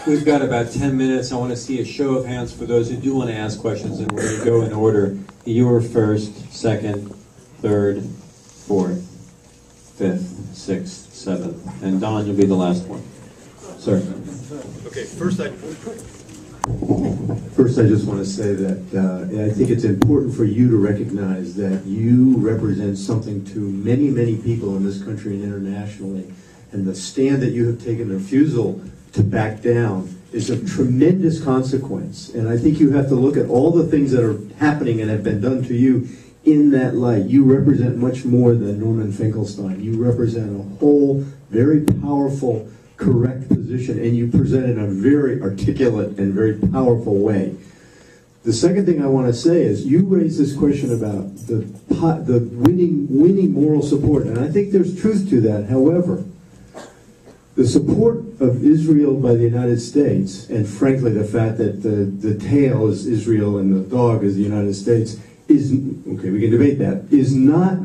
We've got about 10 minutes. I want to see a show of hands for those who do want to ask questions, and we're going to go in order. You were first, second, third, fourth, fifth, sixth, seventh. And Don, you'll be the last one. Sir. Okay, first I just want to say that I think it's important for you to recognize that you represent something to many, many people in this country and internationally. And the stand that you have taken, the refusal to back down, is of tremendous consequence. And I think you have to look at all the things that are happening and have been done to you in that light. You represent much more than Norman Finkelstein. You represent a whole, very powerful, correct position, and you present it in a very articulate and very powerful way. The second thing I want to say is you raised this question about the winning moral support, and I think there's truth to that. However, the support of Israel by the United States, and frankly the fact that the tail is Israel and the dog is the United States, is, okay, we can debate that, is not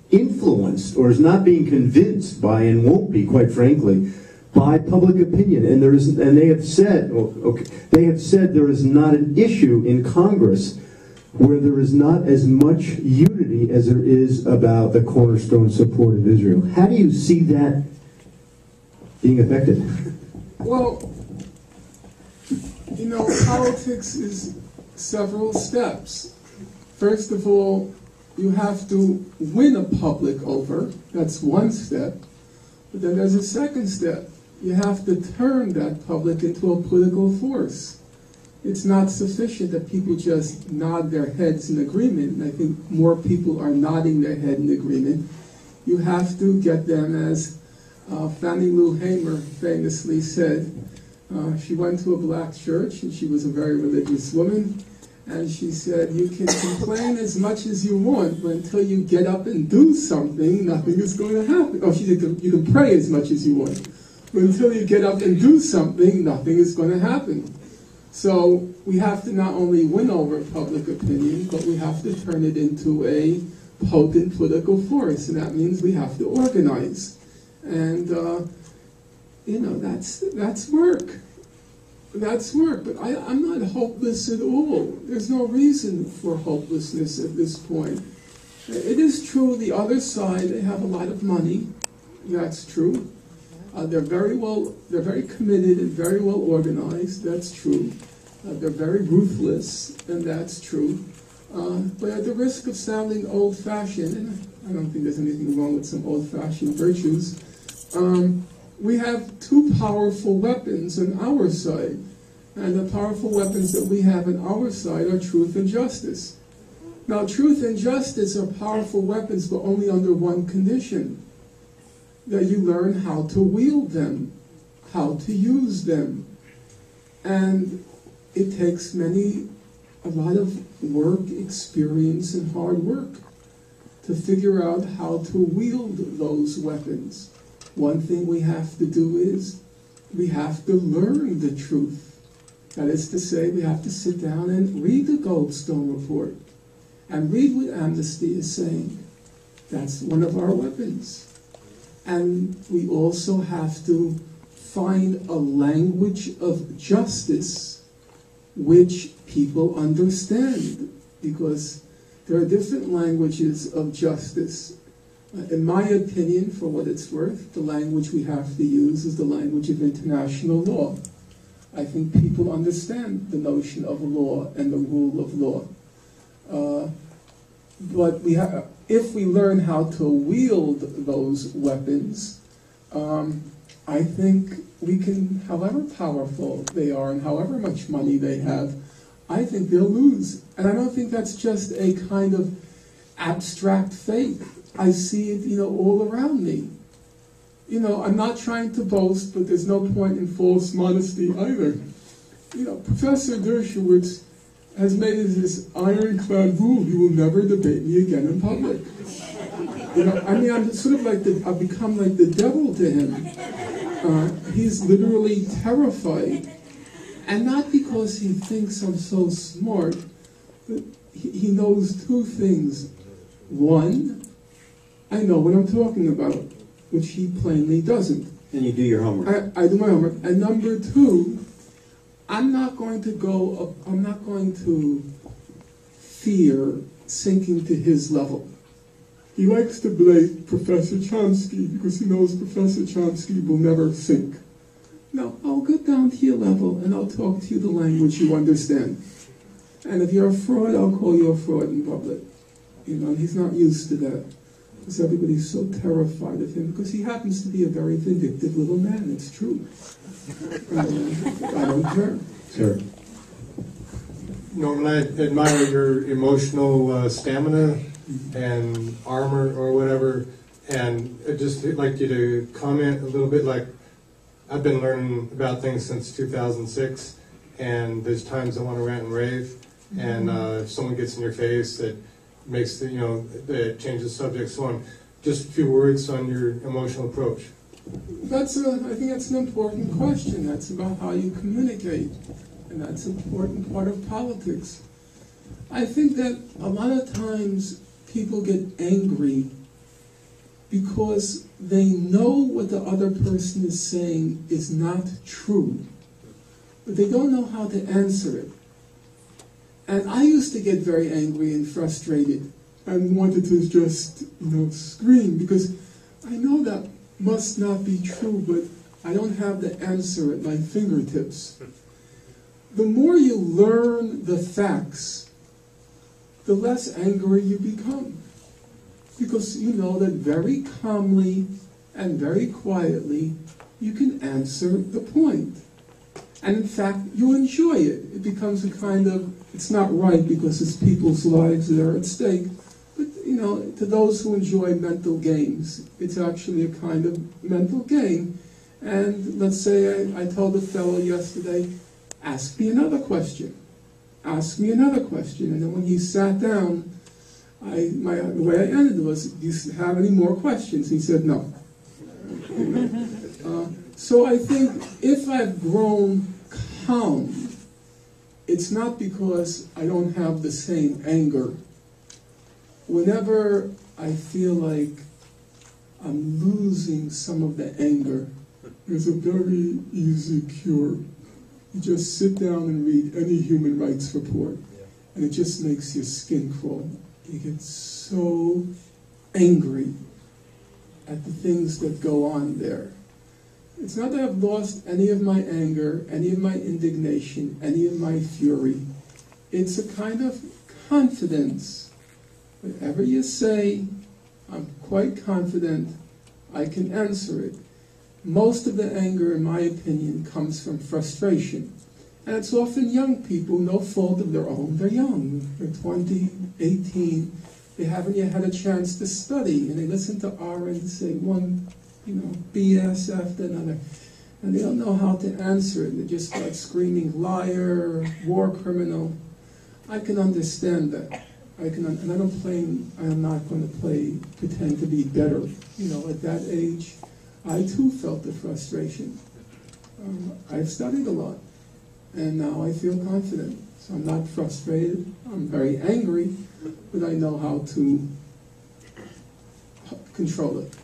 influenced or is not being convinced by, and won't be, quite frankly, by public opinion. And they have said there is not an issue in Congress where there is not as much unity as there is about the cornerstone support of Israel. How do you see that being affected? Well, you know, politics is several steps. First of all, you have to win a public over. That's one step. But then there's a second step. You have to turn that public into a political force. It's not sufficient that people just nod their heads in agreement. And I think more people are nodding their head in agreement. You have to get them, as Fannie Lou Hamer famously said. She went to a black church, and she was a very religious woman. And she said, you can complain as much as you want, but until you get up and do something, nothing is going to happen. Oh, she said, you can pray as much as you want, but until you get up and do something, nothing is going to happen. So we have to not only win over public opinion, but we have to turn it into a potent political force, and that means we have to organize. And, you know, that's work. That's work, but I'm not hopeless at all. There's no reason for hopelessness at this point. It is true, the other side, they have a lot of money. That's true. They're very committed and very well organized. That's true. They're very ruthless, and that's true. But at the risk of sounding old-fashioned, and I don't think there's anything wrong with some old-fashioned virtues, we have two powerful weapons on our side. And the powerful weapons that we have on our side are truth and justice. Now, truth and justice are powerful weapons, but only under one condition: that you learn how to wield them, how to use them. And it takes a lot of work, experience, and hard work to figure out how to wield those weapons. One thing we have to do is we have to learn the truth. That is to say, we have to sit down and read the Goldstone Report and read what Amnesty is saying. That's one of our weapons. And we also have to find a language of justice which people understand, because there are different languages of justice. In my opinion, for what it's worth, the language we have to use is the language of international law. I think people understand the notion of law and the rule of law. But if we learn how to wield those weapons, I think we can, however powerful they are and however much money they have, I think they'll lose. And I don't think that's just a kind of abstract faith. I see it, you know, all around me. You know, I'm not trying to boast, but there's no point in false modesty either. You know, Professor Dershowitz has made it this ironclad rule: he will never debate me again in public. You know, I mean, I'm sort of like I've become like the devil to him. He's literally terrified, and not because he thinks I'm so smart, but he knows two things. One, I know what I'm talking about, which he plainly doesn't. And you do your homework. I do my homework. And number two, I'm not going to fear sinking to his level. He likes to blame Professor Chomsky because he knows Professor Chomsky will never sink. No, I'll get down to your level and I'll talk to you the language you understand. And if you're a fraud, I'll call you a fraud in public. You know, and he's not used to that. Because everybody's so terrified of him, because he happens to be a very vindictive little man, it's true. I don't care. Sure. Norman, I admire your emotional stamina and armor or whatever, and I'd just like you to comment a little bit. Like, I've been learning about things since 2006, and there's times I want to rant and rave, and if someone gets in your face that makes the, that changes the subject, so on. Just a few words on your emotional approach. I think that's an important question. That's about how you communicate, and that's an important part of politics. I think that a lot of times people get angry because they know what the other person is saying is not true, but they don't know how to answer it. And I used to get very angry and frustrated and wanted to just, scream, because I know that must not be true, but I don't have the answer at my fingertips. The more you learn the facts, the less angry you become, because you know that very calmly and very quietly you can answer the point. And in fact, you enjoy it. It becomes a kind of, it's not right because it's people's lives that are at stake, but to those who enjoy mental games, it's actually a kind of mental game. And let's say I told a fellow yesterday, ask me another question. Ask me another question. And then when he sat down, the way I ended was, do you have any more questions? He said, no. So I think if I've grown calm, it's not because I don't have the same anger. Whenever I feel like I'm losing some of the anger, there's a very easy cure. You just sit down and read any human rights report, and it just makes your skin crawl. You get so angry at the things that go on there. It's not that I've lost any of my anger, any of my indignation, any of my fury. It's a kind of confidence. Whatever you say, I'm quite confident I can answer it. Most of the anger, in my opinion, comes from frustration. And it's often young people, no fault of their own. They're young. They're 20, 18. They haven't yet had a chance to study. And they listen to Arendt say one BS after another. And they don't know how to answer it. They just start screaming, liar, war criminal. I can understand that. And I'm not going to pretend to be better. At that age, I too felt the frustration. I've studied a lot, and now I feel confident. So I'm not frustrated. I'm very angry, but I know how to control it.